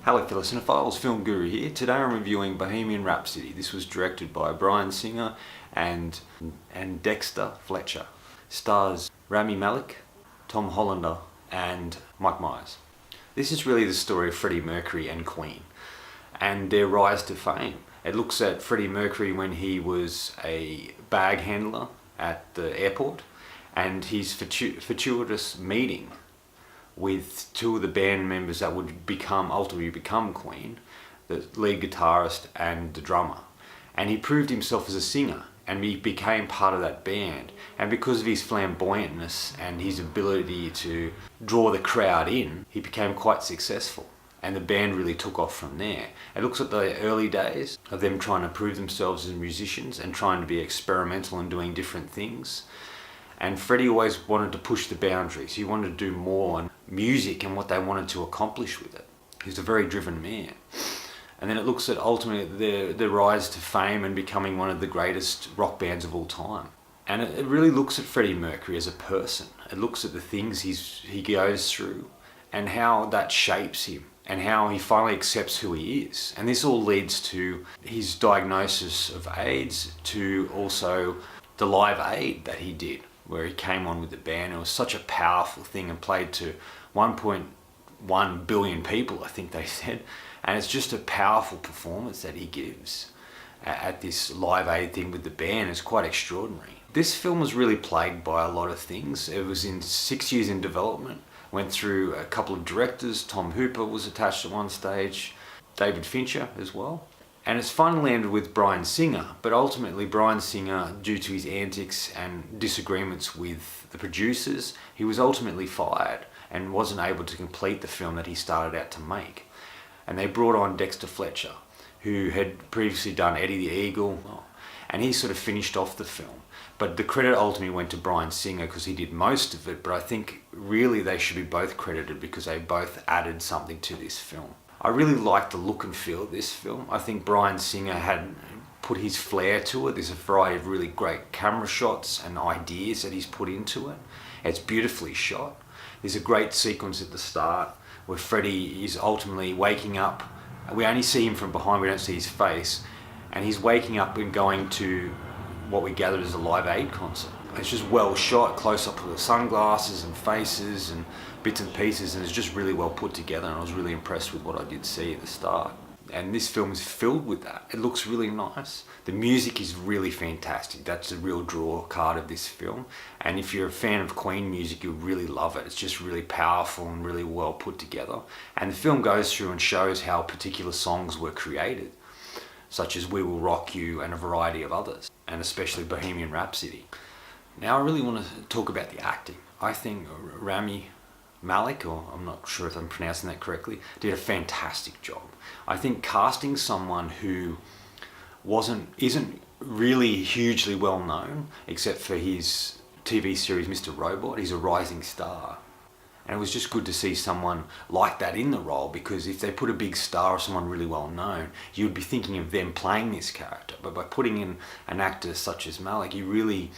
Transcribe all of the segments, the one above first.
Hello fellow cinephiles, Film Guru here. Today I'm reviewing Bohemian Rhapsody. This was directed by Bryan Singer and Dexter Fletcher. Stars Rami Malek, Tom Hollander and Mike Myers. This is really the story of Freddie Mercury and Queen and their rise to fame. It looks at Freddie Mercury when he was a bag handler at the airport and his fortuitous meeting with two of the band members that would ultimately become Queen, the lead guitarist and the drummer. And he proved himself as a singer and he became part of that band. And because of his flamboyantness and his ability to draw the crowd in, he became quite successful. And the band really took off from there. It looks at the early days of them trying to prove themselves as musicians and trying to be experimental and doing different things. And Freddie always wanted to push the boundaries. He wanted to do more on music and what they wanted to accomplish with it. He's a very driven man. And then it looks at ultimately the rise to fame and becoming one of the greatest rock bands of all time. And it really looks at Freddie Mercury as a person. It looks at the things he goes through and how that shapes him and how he finally accepts who he is. And this all leads to his diagnosis of AIDS, to also the Live Aid that he did, where he came on with the band. It was such a powerful thing and played to 1.1 billion people, I think they said. And it's just a powerful performance that he gives at this Live Aid thing with the band. It's quite extraordinary. This film was really plagued by a lot of things. It was in 6 years in development, went through a couple of directors. Tom Hooper was attached at one stage, David Fincher as well. And it's finally ended with Bryan Singer, but ultimately Bryan Singer, due to his antics and disagreements with the producers, he was ultimately fired and wasn't able to complete the film that he started out to make. And they brought on Dexter Fletcher, who had previously done Eddie the Eagle, and he sort of finished off the film. But the credit ultimately went to Bryan Singer because he did most of it, but I think really they should be both credited because they both added something to this film. I really like the look and feel of this film. I think Bryan Singer had put his flair to it. There's a variety of really great camera shots and ideas that he's put into it. It's beautifully shot. There's a great sequence at the start where Freddie is ultimately waking up. We only see him from behind, we don't see his face. And he's waking up and going to what we gathered as a Live Aid concert. It's just well shot, close up with the sunglasses and faces and bits and pieces, and it's just really well put together, and I was really impressed with what I did see at the start. And this film is filled with that. It looks really nice. The music is really fantastic. That's the real draw card of this film. And if you're a fan of Queen music, you'll really love it. It's just really powerful and really well put together. And the film goes through and shows how particular songs were created, such as We Will Rock You and a variety of others, and especially Bohemian Rhapsody. Now I really want to talk about the acting. I think Rami Malek, or I'm not sure if I'm pronouncing that correctly, did a fantastic job. I think casting someone who isn't really hugely well known, except for his TV series Mr. Robot, he's a rising star. And it was just good to see someone like that in the role, because if they put a big star or someone really well known, you'd be thinking of them playing this character. But by putting in an actor such as Malek, you really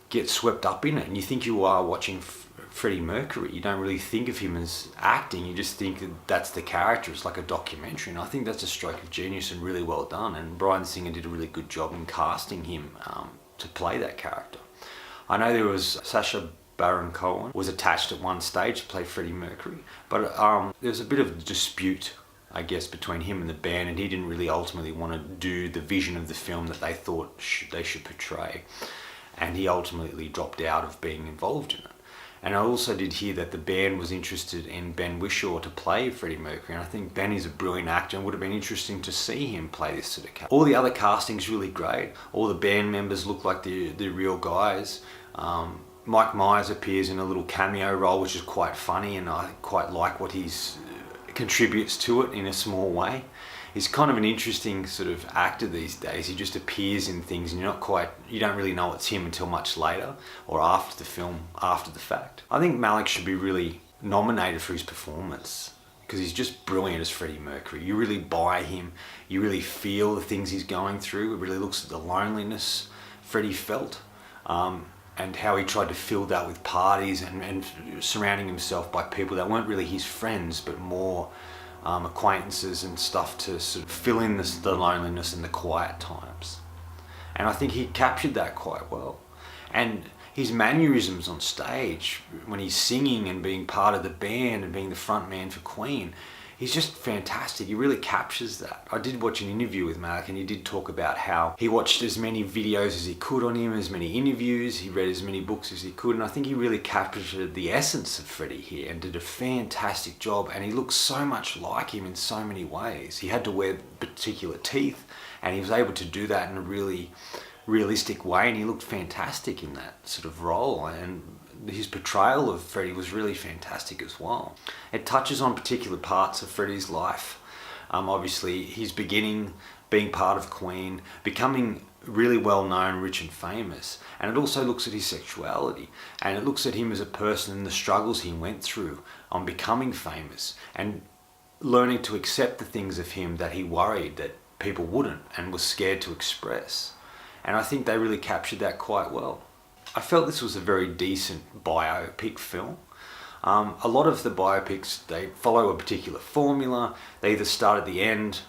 get swept up in it, and you think you are watching Freddie Mercury. You don't really think of him as acting, you just think that that's the character. It's like a documentary, and I think that's a stroke of genius and really well done, and Bryan Singer did a really good job in casting him to play that character. I know there was Sacha Baron Cohen was attached at one stage to play Freddie Mercury, but there was a bit of a dispute, I guess, between him and the band, and he didn't really ultimately want to do the vision of the film that they thought they should portray. And he ultimately dropped out of being involved in it. And I also did hear that the band was interested in Ben Whishaw to play Freddie Mercury, and I think Ben is a brilliant actor and would have been interesting to see him play this sort of character. All the other casting's really great. All the band members look like the real guys. Mike Myers appears in a little cameo role, which is quite funny, and I quite like what he contributes to it in a small way. He's kind of an interesting sort of actor these days. He just appears in things and you don't really know it's him until much later or after the film, after the fact. I think Malek should be really nominated for his performance because he's just brilliant as Freddie Mercury. You really buy him, you really feel the things he's going through. It really looks at the loneliness Freddie felt and how he tried to fill that with parties and surrounding himself by people that weren't really his friends but more acquaintances and stuff to sort of fill in the loneliness and the quiet times. And I think he captured that quite well. And his mannerisms on stage, when he's singing and being part of the band and being the front man for Queen, he's just fantastic. He really captures that. I did watch an interview with Malik, and he did talk about how he watched as many videos as he could on him, as many interviews, he read as many books as he could, and I think he really captured the essence of Freddie here and did a fantastic job, and he looks so much like him in so many ways. He had to wear particular teeth, and he was able to do that in a really realistic way, and he looked fantastic in that sort of role, and his portrayal of Freddie was really fantastic as well. It touches on particular parts of Freddie's life. Obviously his beginning, being part of Queen, becoming really well known, rich and famous, and it also looks at his sexuality, and it looks at him as a person and the struggles he went through on becoming famous, and learning to accept the things of him that he worried that people wouldn't and was scared to express. And I think they really captured that quite well. I felt this was a very decent biopic film. A lot of the biopics, they follow a particular formula. They either start at the end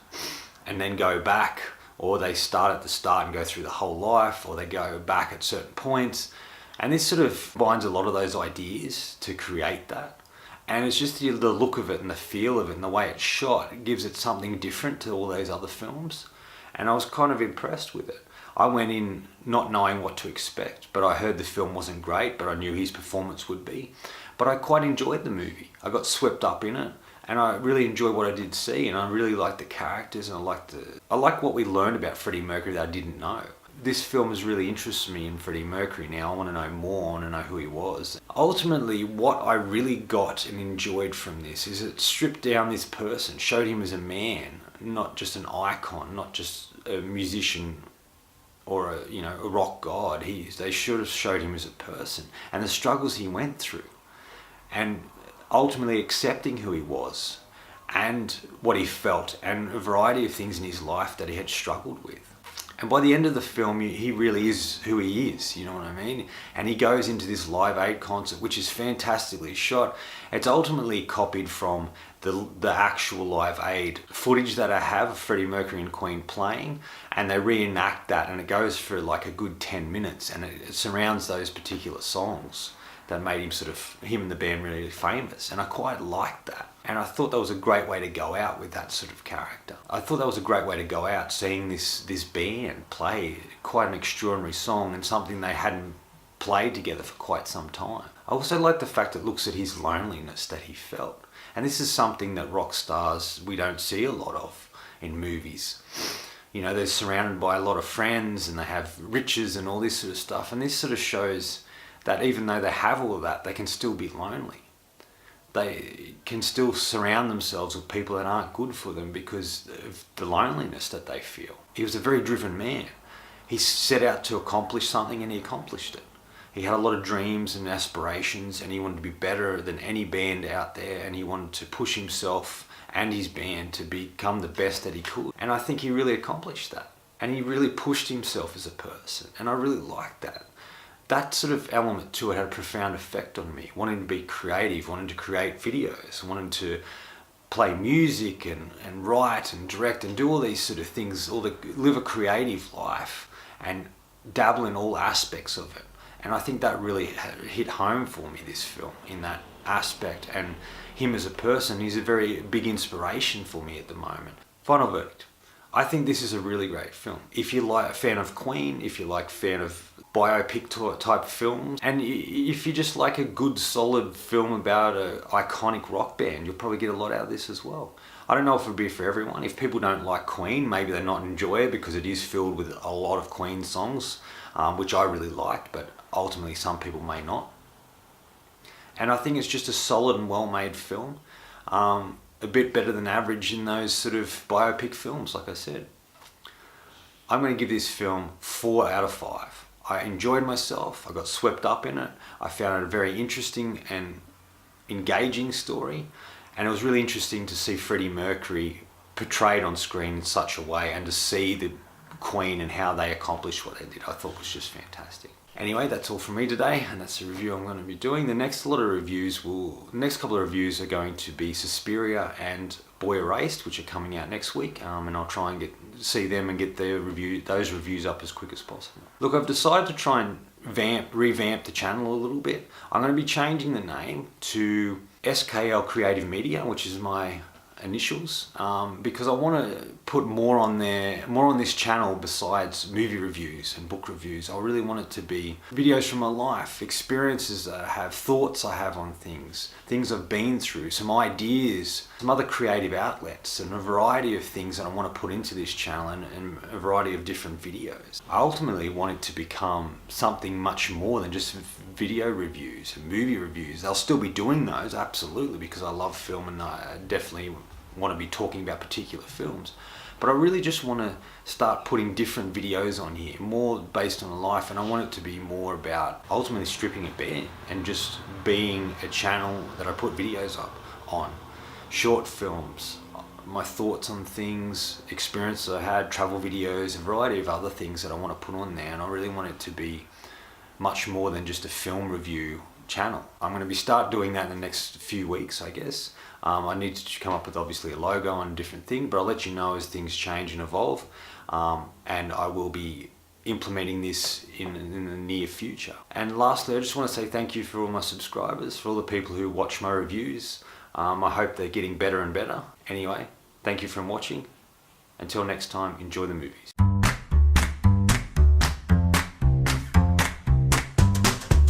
and then go back, or they start at the start and go through the whole life, or they go back at certain points. And this sort of binds a lot of those ideas to create that. And it's just the look of it and the feel of it and the way it's shot. It gives it something different to all those other films. And I was kind of impressed with it. I went in not knowing what to expect, but I heard the film wasn't great, but I knew his performance would be. But I quite enjoyed the movie. I got swept up in it, and I really enjoyed what I did see, and I really liked the characters, and I like what we learned about Freddie Mercury that I didn't know. This film has really interested me in Freddie Mercury now. I want to know more, I want to know who he was. Ultimately, what I really got and enjoyed from this is it stripped down this person, showed him as a man, not just an icon, not just a musician or a rock god. They should have showed him as a person and the struggles he went through, and ultimately accepting who he was and what he felt, and a variety of things in his life that he had struggled with. And by the end of the film, he really is who he is, you know what I mean? And he goes into this Live Aid concert, which is fantastically shot. It's ultimately copied from the actual Live Aid footage that I have of Freddie Mercury and Queen playing, and they reenact that, and it goes for like a good 10 minutes, and it surrounds those particular songs that made him and the band really famous. And I quite liked that. And I thought that was a great way to go out with that sort of character. I thought that was a great way to go out, seeing this band play quite an extraordinary song and something they hadn't played together for quite some time. I also like the fact it looks at his loneliness that he felt. And this is something that rock stars, we don't see a lot of in movies. You know, they're surrounded by a lot of friends and they have riches and all this sort of stuff. And this sort of shows that even though they have all of that, they can still be lonely. They can still surround themselves with people that aren't good for them because of the loneliness that they feel. He was a very driven man. He set out to accomplish something and he accomplished it. He had a lot of dreams and aspirations, and he wanted to be better than any band out there, and he wanted to push himself and his band to become the best that he could. And I think he really accomplished that. And he really pushed himself as a person, and I really liked that. That sort of element to it had a profound effect on me. Wanting to be creative, wanting to create videos, wanting to play music and write and direct and do all these sort of things, live a creative life and dabble in all aspects of it. And I think that really hit home for me, this film, in that aspect. And him as a person, he's a very big inspiration for me at the moment. Final verdict. I think this is a really great film. If you're like a fan of Queen, if you're like a fan of biopic type films, and if you just like a good solid film about an iconic rock band, you'll probably get a lot out of this as well. I don't know if it'll be for everyone. If people don't like Queen, maybe they're not enjoy it because it is filled with a lot of Queen songs, which I really liked, but ultimately some people may not. And I think it's just a solid and well-made film. A bit better than average in those sort of biopic films, like I said. I'm going to give this film 4 out of 5. I enjoyed myself. I got swept up in it. I found it a very interesting and engaging story. And it was really interesting to see Freddie Mercury portrayed on screen in such a way, and to see the Queen and how they accomplished what they did. I thought it was just fantastic. Anyway, that's all from me today, and that's the review I'm going to be doing. The next couple of reviews are going to be Suspiria and Boy Erased, which are coming out next week, and I'll try and see them and get those reviews up as quick as possible. Look, I've decided to try and revamp the channel a little bit. I'm going to be changing the name to SKL Creative Media, which is my initials, because I want to put more on this channel besides movie reviews and book reviews. I really want it to be videos from my life, experiences that I have, thoughts I have on things I've been through, some ideas, some other creative outlets, and a variety of things that I want to put into this channel, and a variety of different videos. I ultimately want it to become something much more than just video reviews and movie reviews. I'll still be doing those, absolutely, because I love film and I definitely want to be talking about particular films. But I really just want to start putting different videos on here, more based on life, and I want it to be more about ultimately stripping it bare and just being a channel that I put videos up on. Short films, my thoughts on things, experiences I had, travel videos, a variety of other things that I want to put on there, and I really want it to be much more than just a film review channel. I'm going to start doing that in the next few weeks, I guess. I need to come up with obviously a logo and a different thing, but I'll let you know as things change and evolve, and I will be implementing this in the near future. And lastly, I just want to say thank you for all my subscribers, for all the people who watch my reviews. I hope they're getting better and better. Anyway, thank you for watching. Until next time, enjoy the movies.